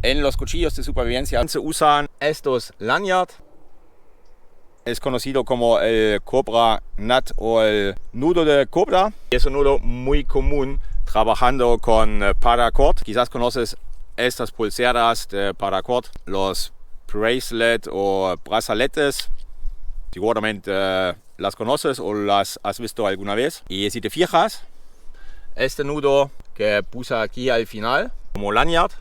En los cuchillos de supervivencia se usan estos lanyards. Es conocido como el Cobra Nut o el nudo de cobra. Es un nudo muy común trabajando con paracord. Quizás conoces estas pulseras de paracord, los bracelet o brazaletes. Seguramente las conoces o las has visto alguna vez. Y si te fijas, este nudo que puse aquí al final como lanyard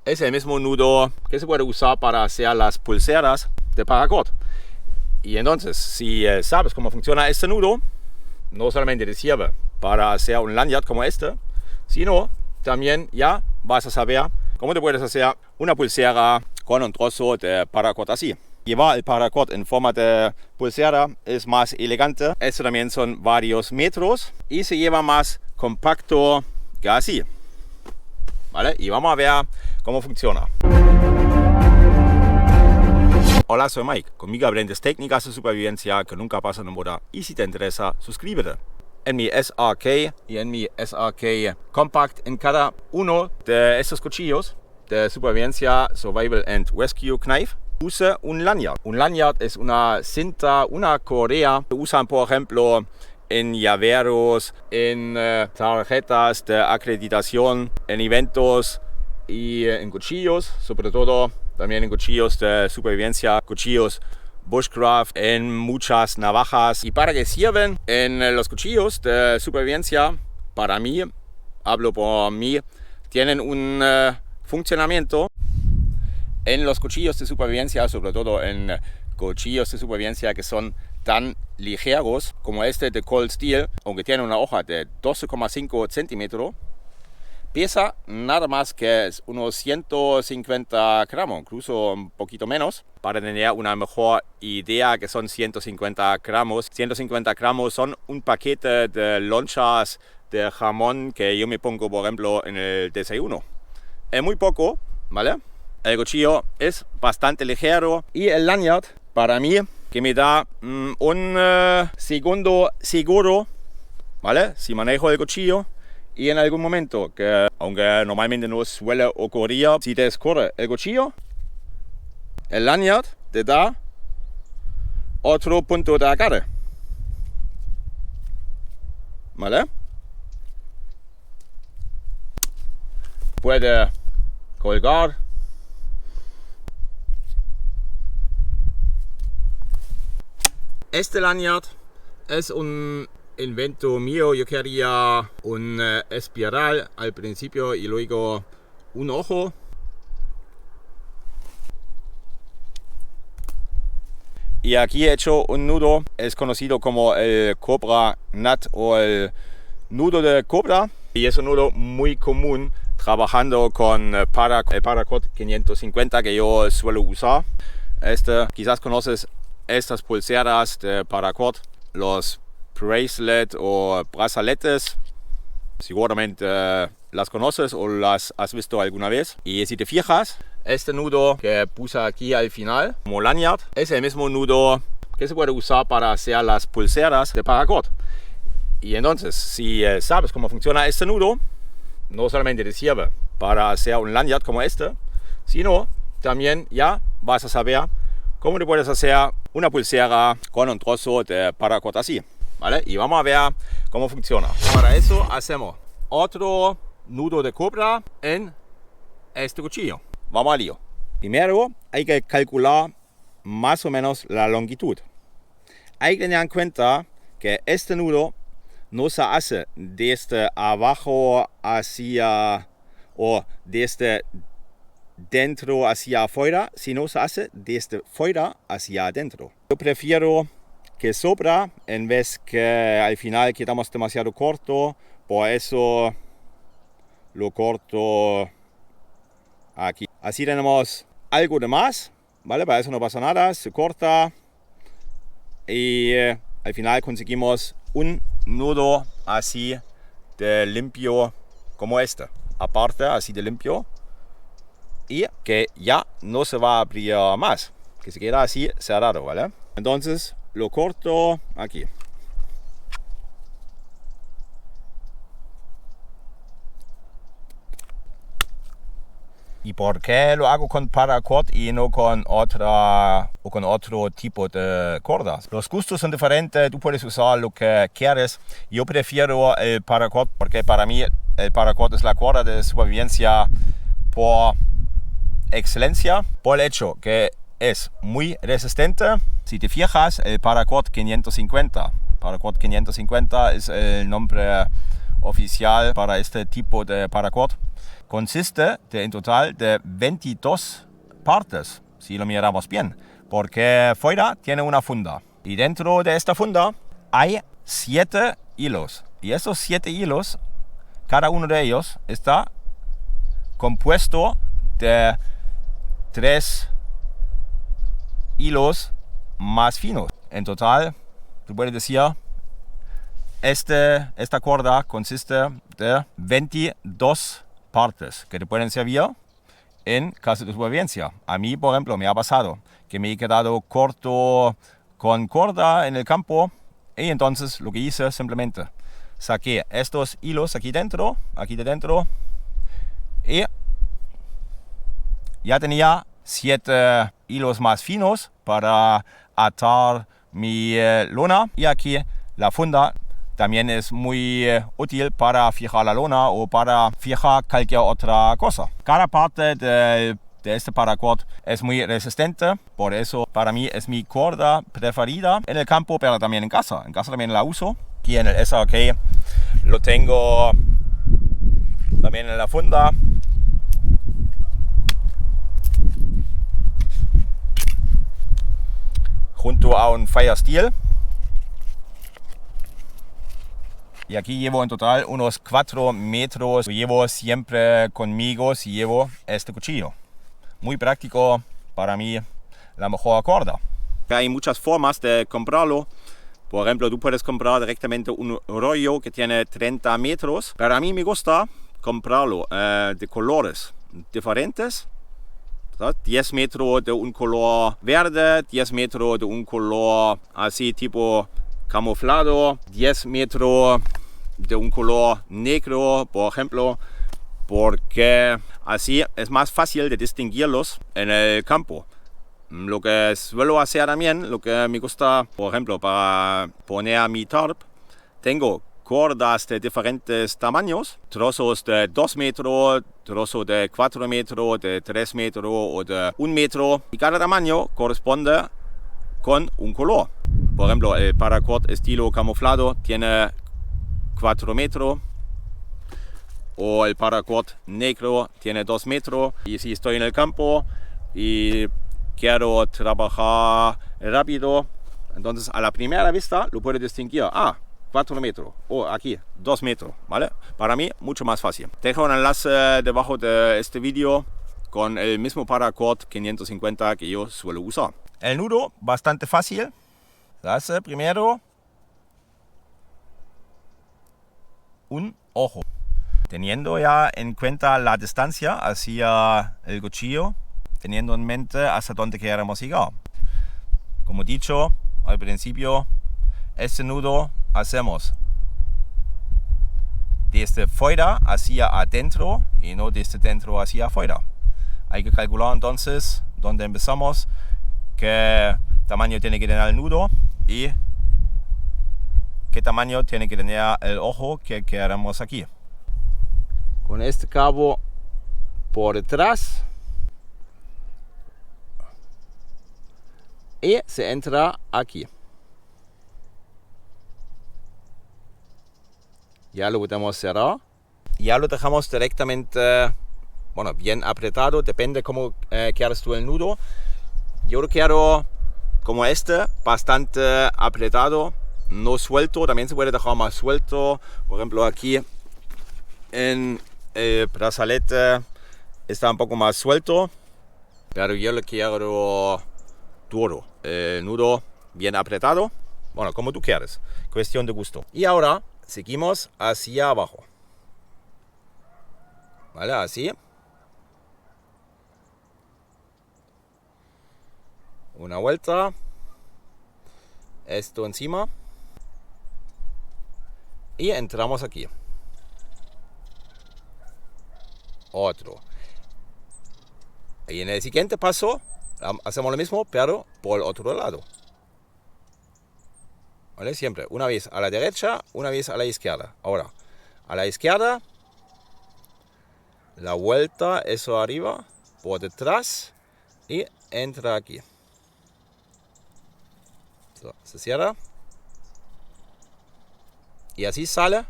es el mismo nudo que se puede usar para hacer las pulseras de paracord. Y entonces, si sabes cómo funciona este nudo, no solamente te sirve para hacer un lanyard como este, sino también ya vas a saber cómo te puedes hacer una pulsera con un trozo de paracord así. Llevar el paracord en forma de pulsera es más elegante. Esto también son varios metros y se lleva más compacto que así. ¿Vale? Y vamos a ver cómo funciona. Hola, soy Mike. Conmigo aprendes técnicas de supervivencia que nunca pasan de moda. Y si te interesa, suscríbete. En mi SRK y en mi SRK Compact, en cada uno de estos cuchillos de supervivencia, Survival and Rescue Knife, use un lanyard. Un lanyard es una cinta, una correa que usan, por ejemplo, en llaveros, en tarjetas de acreditación, en eventos y en cuchillos, sobre todo también en cuchillos de supervivencia, cuchillos bushcraft, en muchas navajas. ¿Y para qué sirven en los cuchillos de supervivencia? Para mí, hablo por mí, tienen un funcionamiento. En los cuchillos de supervivencia, sobre todo en cuchillos de supervivencia que son tan ligeros como este de Cold Steel, aunque tiene una hoja de 12,5 centímetros, pesa nada más que unos 150 gramos, incluso un poquito menos. Para tener una mejor idea, que son 150 gramos. 150 gramos son un paquete de lonchas de jamón que yo me pongo, por ejemplo, en el desayuno. Es muy poco, ¿vale? El cuchillo es bastante ligero y el lanyard, para mí, que me da un segundo seguro, ¿vale? Si manejo el cuchillo y en algún momento, que aunque normalmente no suele ocurrir, si te escurre el cuchillo, el lanyard te da otro punto de agarre, ¿vale? Puede colgar. Este lanyard es un invento mío. Yo quería un espiral al principio y luego un ojo. Y aquí he hecho un nudo, es conocido como el Cobra Nut o el nudo de cobra. Y es un nudo muy común trabajando con el paracord 550 que yo suelo usar. Quizás conoces estas pulseras de paracord, los bracelet o brazaletes. Seguramente las conoces o las has visto alguna vez. Y si te fijas, este nudo que puse aquí al final como lanyard es el mismo nudo que se puede usar para hacer las pulseras de paracord. Y entonces, si sabes cómo funciona este nudo, no solamente te sirve para hacer un lanyard como este, sino también ya vas a saber cómo te puedes hacer una pulsera con un trozo de paracord así, ¿vale? Y vamos a ver cómo funciona. Para eso hacemos otro nudo de cobra en este cuchillo. Vamos al lío. Primero hay que calcular más o menos la longitud. Hay que tener en cuenta que este nudo no se hace desde abajo hacia o desde dentro hacia afuera, sino se hace desde fuera hacia adentro. Yo prefiero que sobra en vez que al final quedamos demasiado corto, por eso lo corto aquí. Así tenemos algo de más, ¿vale? Para eso no pasa nada, se corta y al final conseguimos un nudo así de limpio como este. Aparte así de limpio. Y que ya no se va a abrir más, que se queda así cerrado, ¿vale? Entonces lo corto aquí. ¿Y por qué lo hago con paracord y no con otra o con otro tipo de cuerdas? Los gustos son diferentes, tú puedes usar lo que quieres. Yo prefiero el paracord porque para mí el paracord es la cuerda de supervivencia por excelencia, por el hecho que es muy resistente. Si te fijas, el paracord 550. Paracord 550 es el nombre oficial para este tipo de paracord. Consiste en total de 22 partes, si lo miramos bien, porque fuera tiene una funda y dentro de esta funda hay 7 hilos y esos 7 hilos, cada uno de ellos está compuesto de 3 hilos más finos. En total, tú puedes decir, esta cuerda consiste de 22 partes que te pueden servir en caso de supervivencia. A mí, por ejemplo, me ha pasado que me he quedado corto con cuerda en el campo y entonces lo que hice simplemente saqué estos hilos aquí de dentro y ya tenía 7 hilos más finos para atar mi lona y aquí la funda también es muy útil para fijar la lona o para fijar cualquier otra cosa. Cada parte de este paracord es muy resistente, por eso para mí es mi cuerda preferida en el campo, pero también en casa. En casa también la uso. Aquí en el SRK lo tengo también en la funda. Junto a un Fire Steel. Y aquí llevo en total unos 4 metros. Lo llevo siempre conmigo si llevo este cuchillo. Muy práctico, para mí la mejor cuerda. Hay muchas formas de comprarlo. Por ejemplo, tú puedes comprar directamente un rollo que tiene 30 metros. Pero a mí me gusta comprarlo de colores diferentes. 10 metros de un color verde, 10 metros de un color así tipo camuflado, 10 metros de un color negro, por ejemplo, porque así es más fácil de distinguirlos en el campo. Lo que suelo hacer también, lo que me gusta, por ejemplo, para poner mi tarp, tengo cuerdas de diferentes tamaños, trozos de 2 metros, trozos de 4 metros, de 3 metros o de 1 metro, y cada tamaño corresponde con un color. Por ejemplo, el paracord estilo camuflado tiene 4 metros, o el paracord negro tiene 2 metros, y si estoy en el campo y quiero trabajar rápido, entonces a la primera vista lo puedo distinguir. 4 metros o aquí 2 metros, ¿vale? Para mí mucho más fácil. Dejo un enlace debajo de este vídeo con el mismo paracord 550 que yo suelo usar. El nudo bastante fácil. Se hace primero un ojo. Teniendo ya en cuenta la distancia hacia el cuchillo, teniendo en mente hasta dónde queremos llegar. Como dicho al principio, este nudo hacemos desde fuera hacia adentro y no desde dentro hacia afuera. Hay que calcular entonces dónde empezamos, qué tamaño tiene que tener el nudo y qué tamaño tiene que tener el ojo que queremos aquí. Con este cabo por detrás y se entra aquí. Ya lo podemos cerrar. Ya lo dejamos directamente, bueno, bien apretado. Depende cómo quieres tú el nudo. Yo lo quiero como este, bastante apretado, no suelto. También se puede dejar más suelto. Por ejemplo, aquí en el brazalete está un poco más suelto. Pero yo lo quiero duro. El nudo bien apretado. Bueno, como tú quieres. Cuestión de gusto. Y ahora seguimos hacia abajo. ¿Vale? Así. Una vuelta. Esto encima. Y entramos aquí. Otro. Y en el siguiente paso hacemos lo mismo, pero por el otro lado. ¿Vale? Siempre, una vez a la derecha, una vez a la izquierda. Ahora, a la izquierda, la vuelta, eso arriba, por detrás y entra aquí. So, se cierra. Y así sale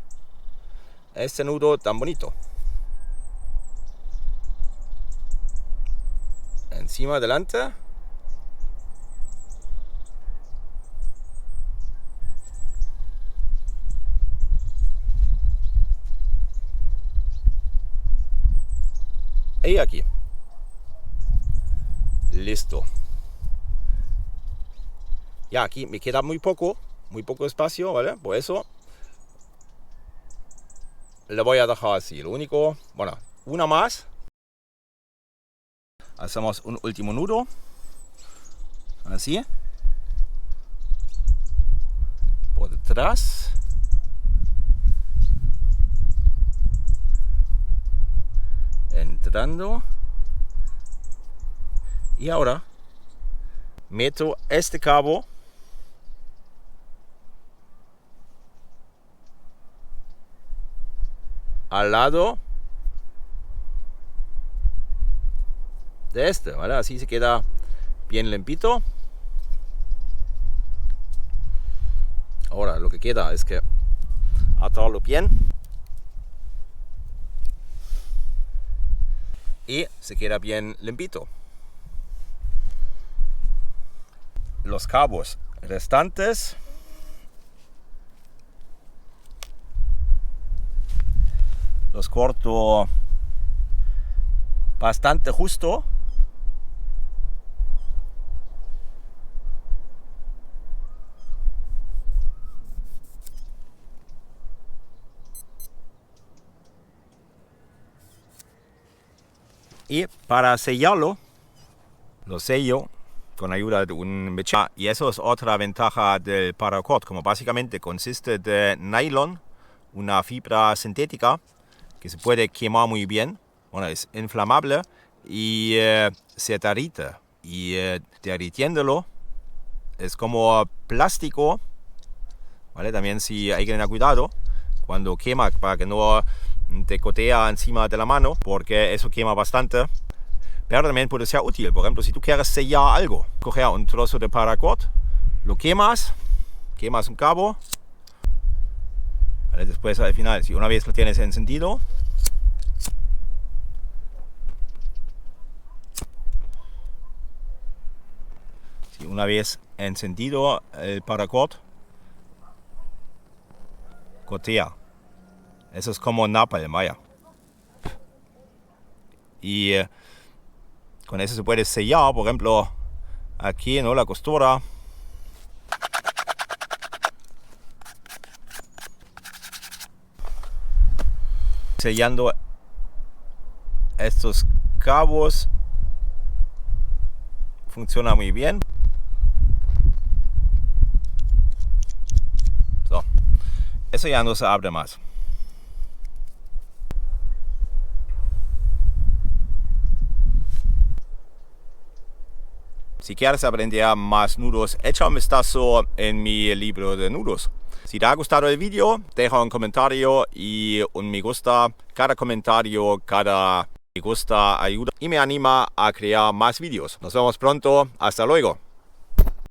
este nudo tan bonito. Encima, adelante. Y aquí. Listo. Ya aquí me queda muy poco espacio, ¿vale? Por eso le voy a dejar así. Lo único, bueno, una más. Hacemos un último nudo. Así. Por detrás. Entrando. Y ahora meto este cabo al lado de este, ¿vale? Así se queda bien limpito. Ahora lo que queda es que atarlo bien y se queda bien limpito. Los cabos restantes los corto bastante justo. Y para sellarlo, lo sello con ayuda de un mechero. Y eso es otra ventaja del paracord, como básicamente consiste de nylon, una fibra sintética que se puede quemar muy bien. Bueno, es inflamable y se derrite. Y derritiéndolo es como plástico, ¿vale? También si hay que tener cuidado cuando quema para que no te gotea encima de la mano, porque eso quema bastante. Pero también puede ser útil. Por ejemplo, si tú quieres sellar algo, coger un trozo de paracord, lo quemas un cabo, ¿vale? Después al final, si una vez lo tienes encendido, el paracord, gotea. Eso es como napalm, vaya. Y con eso se puede sellar, por ejemplo, aquí, ¿no? La costura. Sellando estos cabos. Funciona muy bien. So. Eso ya no se abre más. Si quieres aprender más nudos, echa un vistazo en mi libro de nudos. Si te ha gustado el vídeo, deja un comentario y un me gusta. Cada comentario, cada me gusta ayuda y me anima a crear más vídeos. Nos vemos pronto. Hasta luego.